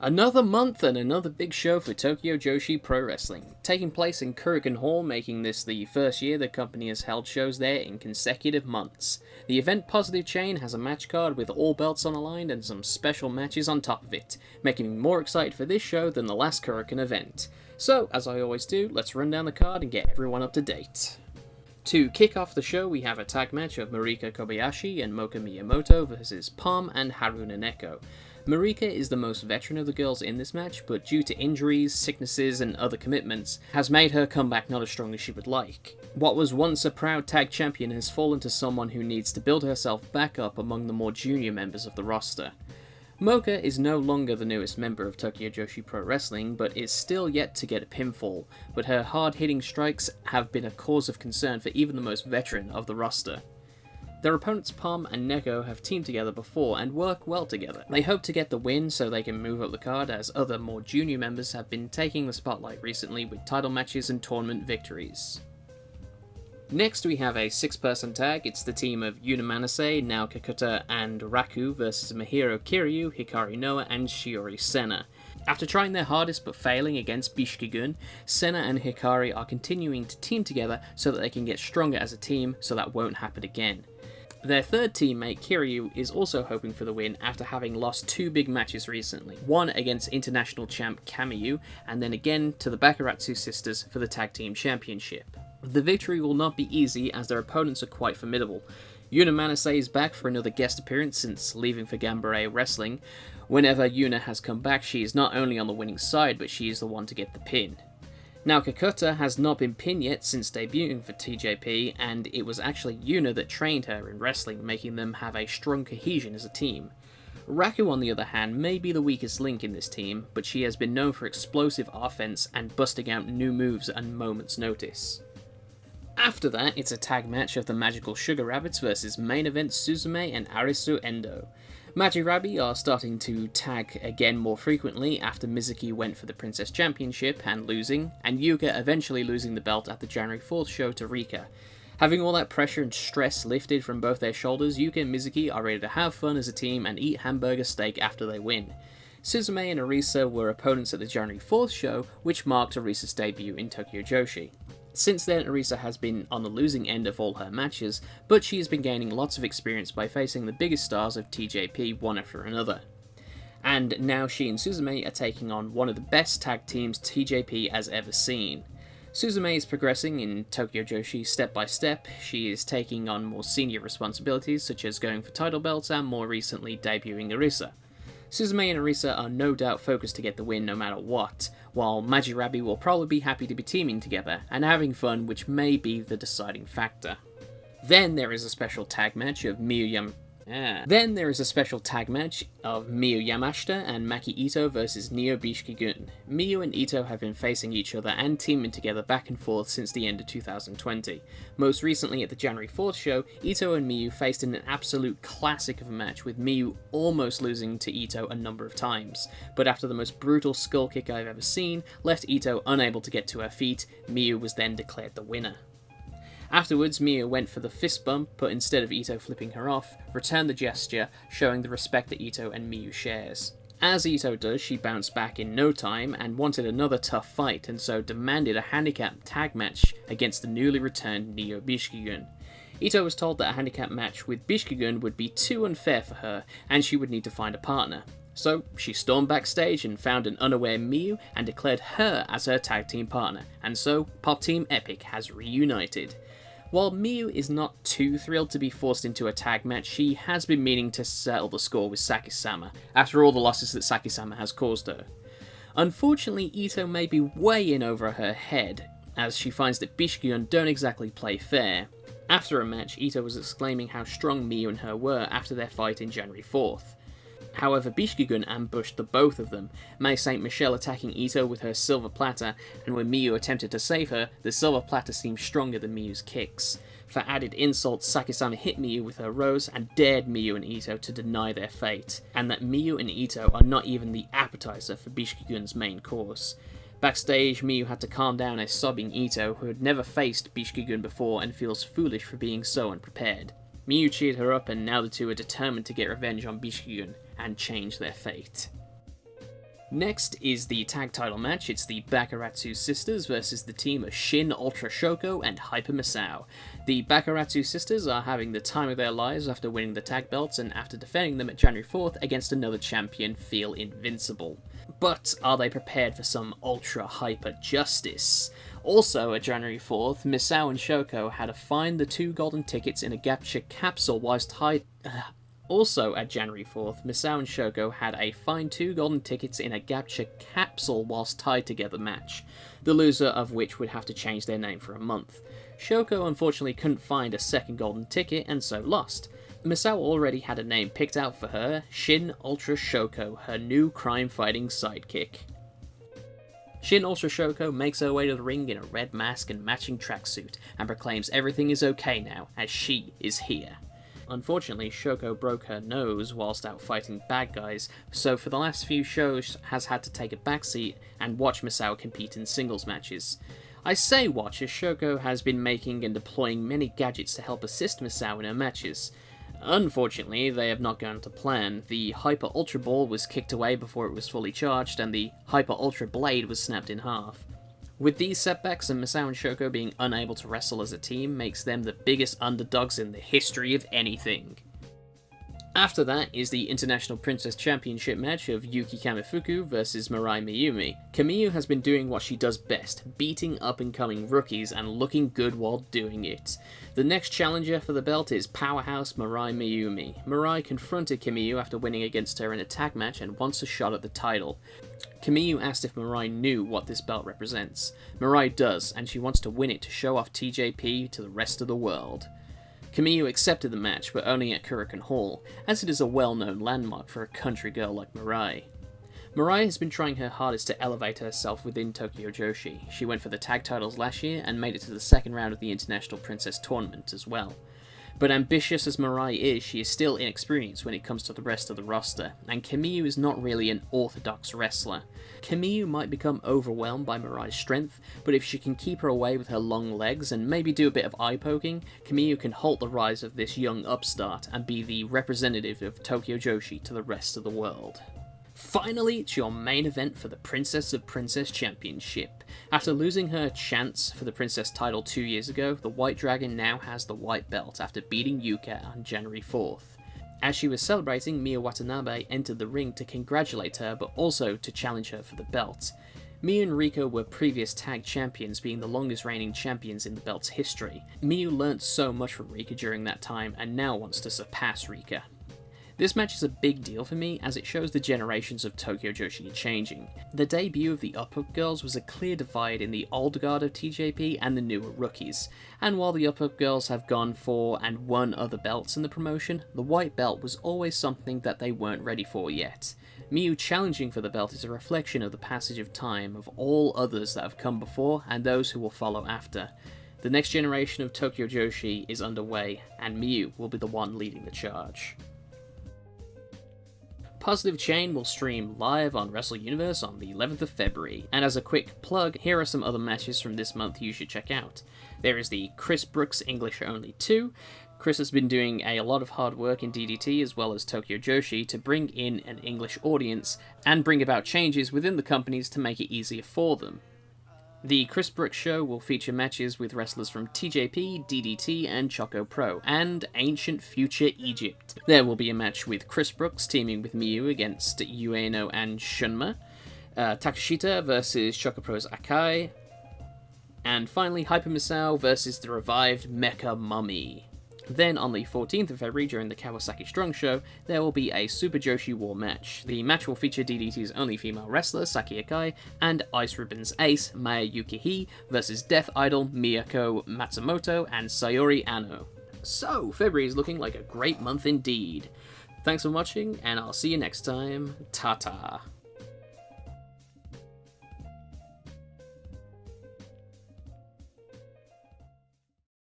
Another month and another big show for Tokyo Joshi Pro Wrestling, taking place in Kurikan Hall, making this the first year the company has held shows there in consecutive months. The event Positive Chain has a match card with all belts on the line and some special matches on top of it, making me more excited for this show than the last Kurikan event. So, as I always do, let's run down the card and get everyone up to date. To kick off the show, we have a tag match of Marika Kobayashi and Moka Miyamoto versus Palm and Haruna Neko. Marika is the most veteran of the girls in this match, but due to injuries, sicknesses, and other commitments, has made her comeback not as strong as she would like. What was once a proud tag champion has fallen to someone who needs to build herself back up among the more junior members of the roster. Moka is no longer the newest member of Tokyo Joshi Pro Wrestling, but is still yet to get a pinfall, but her hard-hitting strikes have been a cause of concern for even the most veteran of the roster. Their opponents Palm and Neko have teamed together before and work well together. They hope to get the win so they can move up the card, as other more junior members have been taking the spotlight recently with title matches and tournament victories. Next we have a 6-person tag. It's the team of Yuna Manase, Nao Kakuta and Raku versus Mahiro Kiryu, Hikari Noa and Shiori Sena. After trying their hardest but failing against Bishkigun, Sena and Hikari are continuing to team together so that they can get stronger as a team, so that won't happen again. Their third teammate, Kiryu, is also hoping for the win after having lost 2 big matches recently, one against international champ Kamiyu, and then again to the Bakuratsu sisters for the tag team championship. The victory will not be easy as their opponents are quite formidable. Yuna Manase is back for another guest appearance since leaving for Ganbare Wrestling. Whenever Yuna has come back, she is not only on the winning side, but she is the one to get the pin. Now Kakuta has not been pinned yet since debuting for TJP, and it was actually Yuna that trained her in wrestling, making them have a strong cohesion as a team. Raku, on the other hand, may be the weakest link in this team, but she has been known for explosive offense and busting out new moves at a moment's notice. After that, it's a tag match of the Magical Sugar Rabbits versus main event Suzume and Arisu Endo. Magirabi are starting to tag again more frequently after Mizuki went for the Princess Championship and losing, and Yuka eventually losing the belt at the January 4th show to Rika. Having all that pressure and stress lifted from both their shoulders, Yuka and Mizuki are ready to have fun as a team and eat hamburger steak after they win. Suzume and Arisa were opponents at the January 4th show, which marked Arisa's debut in Tokyo Joshi. Since then, Arisa has been on the losing end of all her matches, but she has been gaining lots of experience by facing the biggest stars of TJP one after another. And now she and Suzume are taking on one of the best tag teams TJP has ever seen. Suzume is progressing in Tokyo Joshi step by step. She is taking on more senior responsibilities, such as going for title belts and more recently debuting Arisa. Suzume and Arisa are no doubt focused to get the win no matter what, while Magirabi will probably be happy to be teaming together and having fun, which may be the deciding factor. Then there is a special tag match of Miyu Yamashita and Maki Ito versus Neo Bishkigun. Miyu and Ito have been facing each other and teaming together back and forth since the end of 2020. Most recently at the January 4th show, Ito and Miyu faced in an absolute classic of a match, with Miyu almost losing to Ito a number of times, but after the most brutal skull kick I've ever seen left Ito unable to get to her feet, Miyu was then declared the winner. Afterwards, Miyu went for the fist bump, but instead of Ito flipping her off, returned the gesture, showing the respect that Ito and Miyu shares. As Ito does, she bounced back in no time and wanted another tough fight, and so demanded a handicap tag match against the newly returned Neo Bishkigun. Ito was told that a handicap match with Bishkigun would be too unfair for her, and she would need to find a partner. So she stormed backstage and found an unaware Miyu and declared her as her tag team partner, and so Pop Team Epic has reunited. While Miyu is not too thrilled to be forced into a tag match, she has been meaning to settle the score with Saki-sama, after all the losses that Saki-sama has caused her. Unfortunately, Ito may be way in over her head, as she finds that Bishkigun don't exactly play fair. After a match, Ito was exclaiming how strong Miyu and her were after their fight in January 4th. However, Bishkigun ambushed the both of them, May St. Michelle attacking Ito with her silver platter, and when Miyu attempted to save her, the silver platter seemed stronger than Miyu's kicks. For added insult, Saki-sama hit Miyu with her rose and dared Miyu and Ito to deny their fate, and that Miyu and Ito are not even the appetizer for Bishkigun's main course. Backstage, Miyu had to calm down a sobbing Ito, who had never faced Bishkigun before and feels foolish for being so unprepared. Miyu cheered her up, and now the two are determined to get revenge on Bishkigun and change their fate. Next is the tag title match. It's the Bakuratsu sisters versus the team of Shin, Ultra Shoko, and Hyper Misao. The Bakuratsu sisters are having the time of their lives after winning the tag belts, and after defending them at January 4th against another champion, feel invincible. But are they prepared for some ultra hyper justice? Also at January 4th, Misao and Shoko had to find the 2 golden tickets in a gacha capsule whilst Also at January 4th, Misao and Shoko had a find 2 golden tickets in a gacha capsule whilst tied together match, the loser of which would have to change their name for a month. Shoko unfortunately couldn't find a second golden ticket and so lost. Misao already had a name picked out for her, Shin Ultra Shoko, her new crime-fighting sidekick. Shin Ultra Shoko makes her way to the ring in a red mask and matching tracksuit, and proclaims everything is okay now, as she is here. Unfortunately, Shoko broke her nose whilst out fighting bad guys, so for the last few shows has had to take a backseat and watch Misao compete in singles matches. I say watch, as Shoko has been making and deploying many gadgets to help assist Misao in her matches. Unfortunately, they have not gone to plan. The Hyper Ultra Ball was kicked away before it was fully charged, and the Hyper Ultra Blade was snapped in half. With these setbacks and Misao and Shoko being unable to wrestle as a team makes them the biggest underdogs in the history of anything. After that is the International Princess Championship match of Yuki Kamifuku versus Mirai Miyumi. Kamiyu has been doing what she does best, beating up-and-coming rookies and looking good while doing it. The next challenger for the belt is powerhouse Mirai Miyumi. Mirai confronted Kamiyu after winning against her in a tag match and wants a shot at the title. Kamiyu asked if Mirai knew what this belt represents. Mirai does, and she wants to win it to show off TJP to the rest of the world. Kamiyu accepted the match, but only at Kurikan Hall, as it is a well-known landmark for a country girl like Mirai. Mirai has been trying her hardest to elevate herself within Tokyo Joshi. She went for the tag titles last year and made it to the second round of the International Princess Tournament as well. But ambitious as Mirai is, she is still inexperienced when it comes to the rest of the roster, and Kamiyu is not really an orthodox wrestler. Kamiyu might become overwhelmed by Mirai's strength, but if she can keep her away with her long legs and maybe do a bit of eye-poking, Kamiyu can halt the rise of this young upstart and be the representative of Tokyo Joshi to the rest of the world. Finally, it's your main event for the Princess of Princess Championship. After losing her chance for the Princess title 2 years ago, the White Dragon now has the white belt after beating Yuka on January 4th. As she was celebrating, Miyu Watanabe entered the ring to congratulate her, but also to challenge her for the belt. Miyu and Rika were previous tag champions, being the longest reigning champions in the belt's history. Miyu learnt so much from Rika during that time, and now wants to surpass Rika. This match is a big deal for me, as it shows the generations of Tokyo Joshi are changing. The debut of the Up-Up Girls was a clear divide in the old guard of TJP and the newer rookies, and while the Up-Up Girls have gone for and won other belts in the promotion, the white belt was always something that they weren't ready for yet. Miyu challenging for the belt is a reflection of the passage of time of all others that have come before and those who will follow after. The next generation of Tokyo Joshi is underway, and Miyu will be the one leading the charge. Positive Chain will stream live on Wrestle Universe on the 11th of February, and as a quick plug, here are some other matches from this month you should check out. There is the Chris Brooks English Only 2. Chris has been doing a lot of hard work in DDT as well as Tokyo Joshi to bring in an English audience and bring about changes within the companies to make it easier for them. The Chris Brooks show will feature matches with wrestlers from TJP, DDT, and Choco Pro, and Ancient Future Egypt. There will be a match with Chris Brooks teaming with Miyu against Ueno and Shunma, Takashita versus Choco Pro's Akai, and finally Hyper Misao versus the revived Mecha Mummy. Then on the 14th of February, during the Kawasaki Strong Show, there will be a Super Joshi War match. The match will feature DDT's only female wrestler, Saki Akai, and Ice Ribbon's ace, Maya Yukihi, versus Death Idol, Miyako Matsumoto, and Sayori Ano. So, February is looking like a great month indeed. Thanks for watching, and I'll see you next time. Ta-ta.